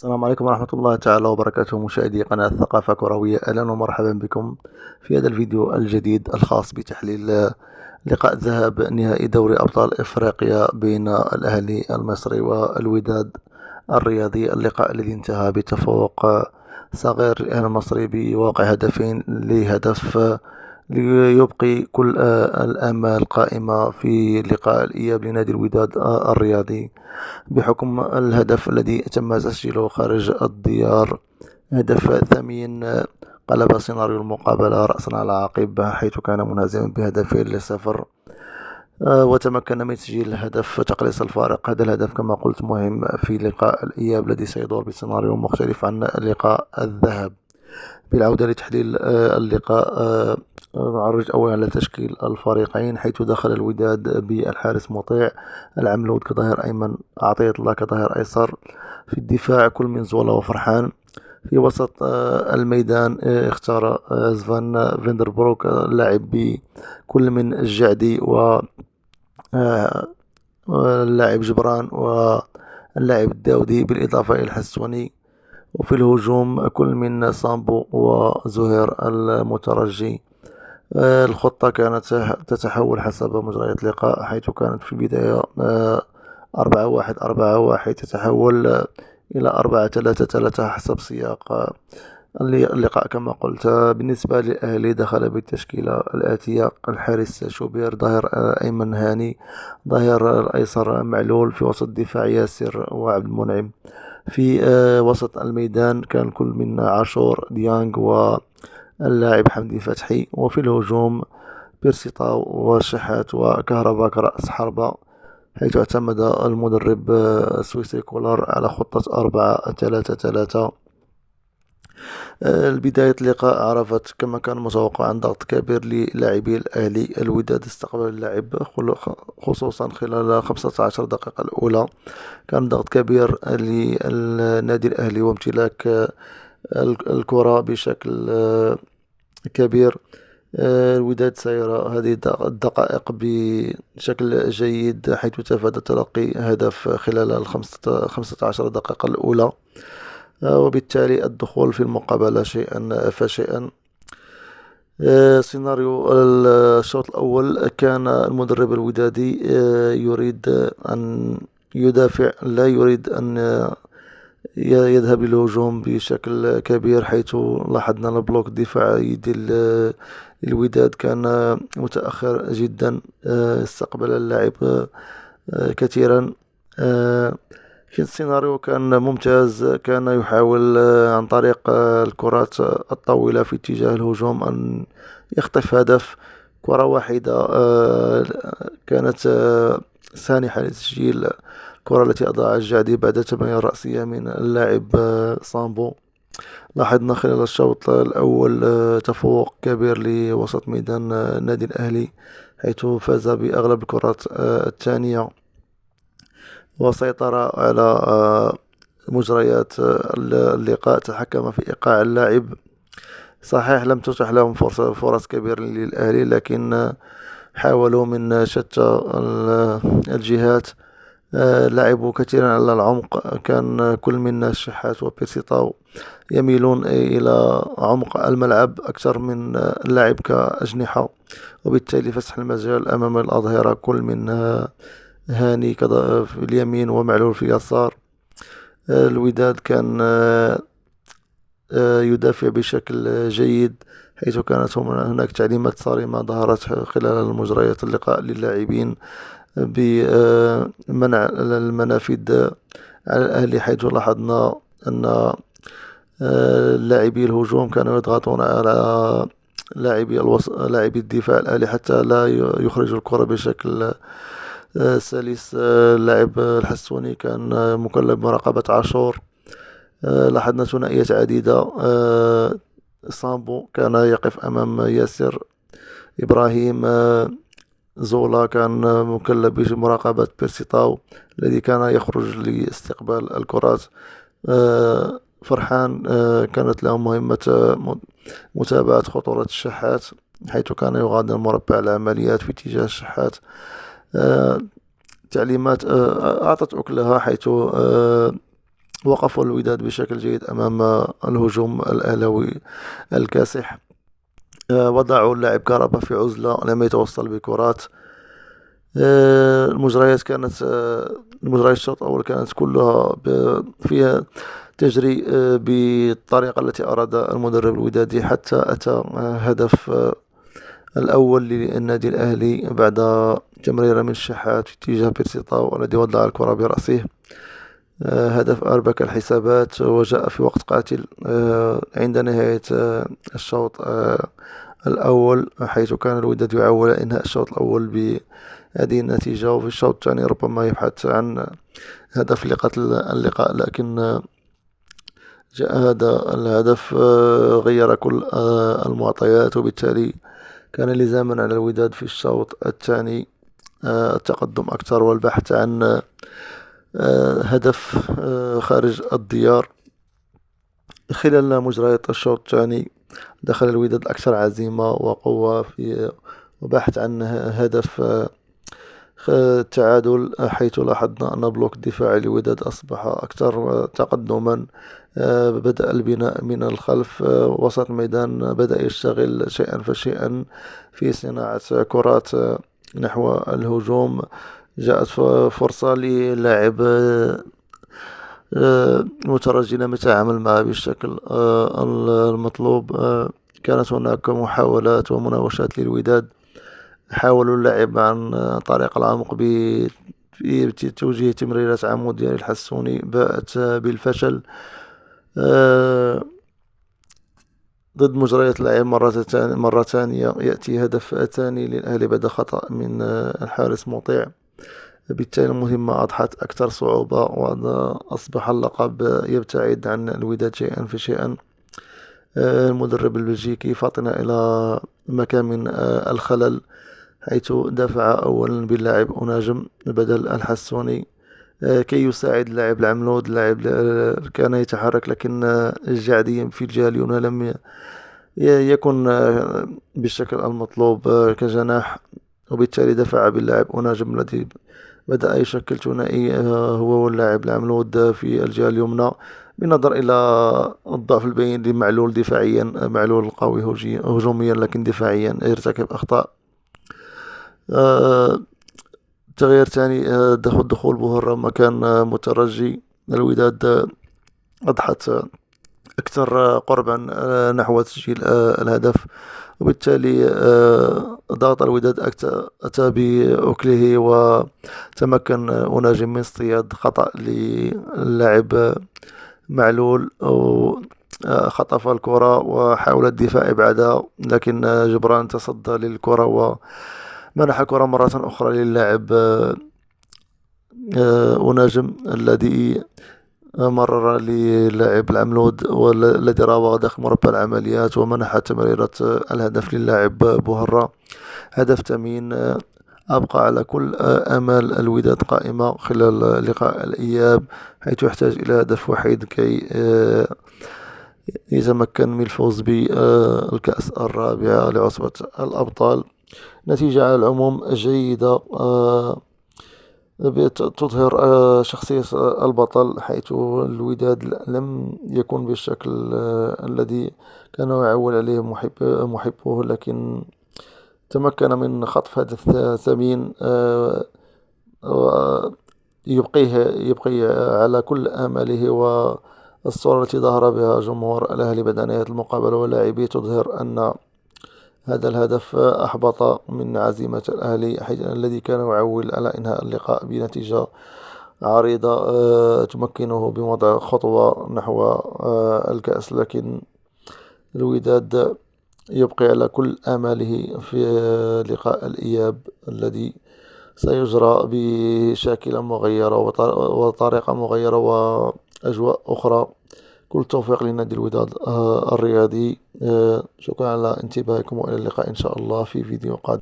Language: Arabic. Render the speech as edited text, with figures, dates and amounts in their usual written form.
السلام عليكم ورحمة الله تعالى وبركاته، مشاهدي قناة ثقافة كروية. أهلا ومرحبا بكم في هذا الفيديو الجديد الخاص بتحليل لقاء ذهاب نهائي دوري أبطال إفريقيا بين الأهلي المصري والوداد الرياضي. اللقاء الذي انتهى بتفوق صغير الأهلي المصري بواقع هدفين لهدف، ليبقي كل الآمال قائمة في لقاء الإياب لنادي الوداد الرياضي بحكم الهدف الذي تم تسجيله خارج الديار. هدف ثمين قلب سيناريو المقابلة رأسا على عقب، حيث كان منهزما ب2-0، وتمكن من تسجيل الهدف تقليص الفارق. هذا الهدف كما قلت مهم في لقاء الإياب الذي سيدور بسيناريو مختلف عن لقاء الذهاب. بالعودة لتحليل اللقاء، نعرج أولا على تشكيل الفريقين، حيث دخل الوداد بالحارس مطيع، العملود كظهير أيمن، عطية الله كظهير أيسر. في الدفاع كل من زولا وفرحان. في وسط الميدان اختار زفان فيندربروك اللاعب بكل من الجعدي واللاعب جبران واللاعب الداودي بالإضافة إلى الحسوني. وفي الهجوم كل من سامبو وزهير المترجي. الخطة كانت تتحول حسب مجريات اللقاء، حيث كانت في البداية 4-1-4-1، تتحول إلى 4-3-3 حسب سياق اللقاء كما قلت. بالنسبة للأهلي دخل بالتشكيلة الآتية: الحارس شوبير، ظهير أيمن هاني، ظهير الأيسر معلول، في وسط الدفاع ياسر وعبد المنعم. في وسط الميدان كان كل من عاشور، ديانج واللاعب حمدي فتحي. وفي الهجوم بيرسيتاو وشحات وكهربا كرأس حربة، حيث اعتمد المدرب السويسري كولر على خطة 4-3-3. بداية اللقاء عرفت كما كان متوقع عن ضغط كبير للاعبي الأهلي. الوداد استقبل اللعب خصوصا خلال 15 دقيقة الأولى، كان ضغط كبير للنادي الأهلي وامتلاك الكرة بشكل كبير. الوداد سير هذه الدقائق بشكل جيد، حيث تفادى تلقي هدف خلال 15 دقيقة الأولى، وبالتالي الدخول في المقابلة شيئا فشيئا. سيناريو الشوط الأول كان المدرب الودادي يريد أن يدافع، لا يريد أن يذهب للهجوم بشكل كبير، حيث لاحظنا البلوك الدفاعي ديال الوداد كان متأخر جدا، استقبل اللاعب كثيرا. السيناريو كان ممتاز، كان يحاول عن طريق الكرات الطويلة في اتجاه الهجوم أن يخطف هدف. كرة واحدة كانت سانحة لتسجيل، الكرة التي أضاعها الجعدي بعد تمريرة رأسية من اللاعب سامبو. لاحظنا خلال الشوط الأول تفوق كبير لوسط ميدان النادي الأهلي، حيث فاز بأغلب الكرات الثانية وسيطر على مجريات اللقاء، تحكم في إيقاع اللاعب. صحيح لم تتح لهم فرص كبيرة للأهلي، لكن حاولوا من شتى الجهات، لعبوا كثيرا على العمق. كان كل من الشحات وبيرسيتاو يميلون إلى عمق الملعب أكثر من اللعب كأجنحة، وبالتالي فتح المجال أمام الأظهرة، كل من هاني في اليمين ومعلول في اليسار. الوداد كان يدافع بشكل جيد، حيث كانت هناك تعليمات صارمة ظهرت خلال مجريات اللقاء للاعبين بمنع المنافذ على الأهلي، حيث لاحظنا أن لاعبي الهجوم كانوا يضغطون على لاعبي الدفاع الأهلي حتى لا يخرجوا الكرة بشكل سلس. اللاعب الحسوني كان مكلف بمراقبة عاشور. لاحظنا ثنائيات عديدة، سامبو كان يقف أمام ياسر إبراهيم، زولا كان مكلف بمراقبة بيرسيتاو الذي كان يخرج لاستقبال الكرات. فرحان كانت له مهمة متابعة خطورة الشحات، حيث كان يغادر مربع العمليات في اتجاه الشحات. تعليمات أعطت أكلها، حيث وقف الوداد بشكل جيد أمام الهجوم الأهلاوي الكاسح. وضعوا اللاعب كهربا في عزلة، لم يتوصل بكرات. المجريات الشوط الأول كانت كلها فيها تجري بالطريقة التي أراد المدرب الودادي، حتى أتى هدف الأول للنادي الأهلي بعد تمريرة من الشحات في اتجاه بيرسيطاو الذي وضع الكرة برأسه. هدف أربك الحسابات، وجاء في وقت قاتل عند نهاية الشوط الأول، حيث كان الوداد يعول إنهاء الشوط الأول بهذه النتيجة، وفي الشوط الثاني ربما يبحث عن هدف اللقاء، لكن جاء هذا الهدف غير كل المعطيات، وبالتالي كان لزاما على الوداد في الشوط الثاني التقدم أكثر والبحث عن هدف خارج الديار. خلال مجريات الشوط الثاني دخل الوداد أكثر عزيمة وقوة في وبحث عن هدف التعادل، حيث لاحظنا أن بلوك الدفاع الوداد أصبح أكثر تقدما. بدأ البناء من الخلف، وسط الميدان بدأ يشتغل شيئا فشيئا في صناعة كرات نحو الهجوم. جاءت فرصة للاعب مترجي لم يتعامل معه بالشكل المطلوب. كانت هناك محاولات ومناوشات للوداد، حاولوا اللعب عن طريق العمق بتوجيه تمريرات عمودية للحسوني، باءت بالفشل. ضد مجريات اللعب مرة ثانية يأتي هدف ثاني للأهلي بعد خطأ من الحارس مطيع، بالتالي المهمة أضحت أكثر صعوبة، وأصبح اللقب يبتعد عن الوداد شيئا فشيئا. المدرب البلجيكي فطن إلى مكامن الخلل، حيث دفع أولا باللاعب أناجم بدل الحسوني كي يساعد اللاعب العملود. اللاعب كان يتحرك، لكن الجعدي في الجهة اليمنى لم يكن بالشكل المطلوب كجناح، وبالتالي دفع باللاعب أناجم الذي بدأ يشكل ثنائي هو واللاعب العملود في الجهة اليمنى، بالنظر إلى الضعف البين لمعلول دفاعيا. معلول قوي هجوميا، لكن دفاعيا يرتكب أخطاء. تغيير ثاني دخول بوهرة مكان مترجي. الوداد أضحت أكثر قربا نحو تسجيل الهدف، وبالتالي ضغط الوداد أتى بأكله، وتمكن أناجم من اصطياد خطأ للاعب معلول، خطف الكرة وحاول الدفاع بعدها، لكن جبران تصدى للكرة ومنح الكرة مرة أخرى للاعب أناجم الذي مرر للاعب العملود والذي راوغ داخل مربع العمليات، ومنح تمريرة الهدف للاعب بوهرة. هدف ثمين أبقى على كل آمال الوداد قائمة خلال لقاء الإياب، حيث يحتاج إلى هدف وحيد كي يتمكن من الفوز بالكأس الرابعة لعصبة الأبطال. نتيجة على العموم جيدة، تظهر شخصية البطل، حيث الوداد لم يكن بالشكل الذي كان يعول عليه محبوه، لكن تمكن من خطف هدف ثمين يبقي على كل آماله، والصورة التي ظهر بها جمهور الأهلي بعد نهاية المقابلة ولاعبيه تظهر أن هذا الهدف أحبط من عزيمة الأهلي، الذي كان يعول على إنهاء اللقاء بنتيجة عريضة تمكنه بوضع خطوة نحو الكأس. لكن الوداد يبقي على كل آماله في لقاء الإياب الذي سيجرى بشاكلة مغيرة وطريقة مغيرة وأجواء أخرى. كل التوفيق لنادي الوداد الرياضي. شكرا على انتباهكم، وإلى اللقاء إن شاء الله في فيديو قادم.